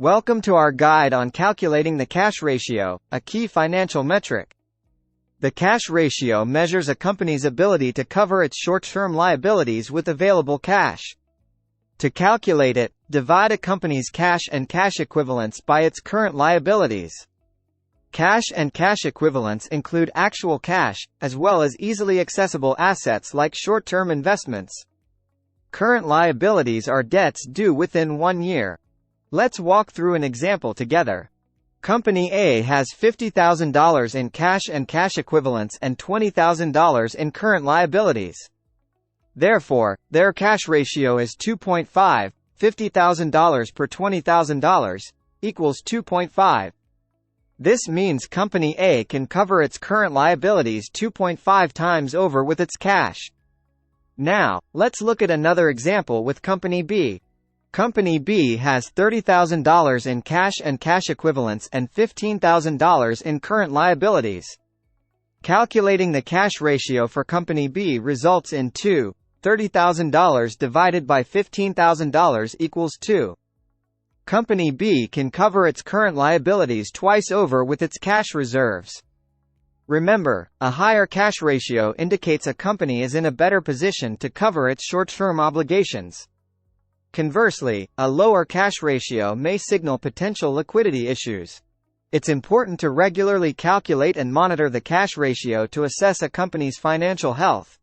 Welcome to our guide on calculating the cash ratio, a key financial metric. The cash ratio measures a company's ability to cover its short-term liabilities with available cash. To calculate it, divide a company's cash and cash equivalents by its current liabilities. Cash and cash equivalents include actual cash, as well as easily accessible assets like short-term investments. Current liabilities are debts due within 1 year. Let's walk through an example together. Company A has $50,000 in cash and cash equivalents and $20,000 in current liabilities. Therefore, their cash ratio is 2.5, $50,000 per $20,000, equals 2.5. This means Company A can cover its current liabilities 2.5 times over with its cash. Now, let's look at another example with Company B. Company B has $30,000 in cash and cash equivalents and $15,000 in current liabilities. Calculating the cash ratio for Company B results in $30,000 divided by $15,000 equals 2. Company B can cover its current liabilities twice over with its cash reserves. Remember, a higher cash ratio indicates a company is in a better position to cover its short-term obligations. Conversely, a lower cash ratio may signal potential liquidity issues. It's important to regularly calculate and monitor the cash ratio to assess a company's financial health.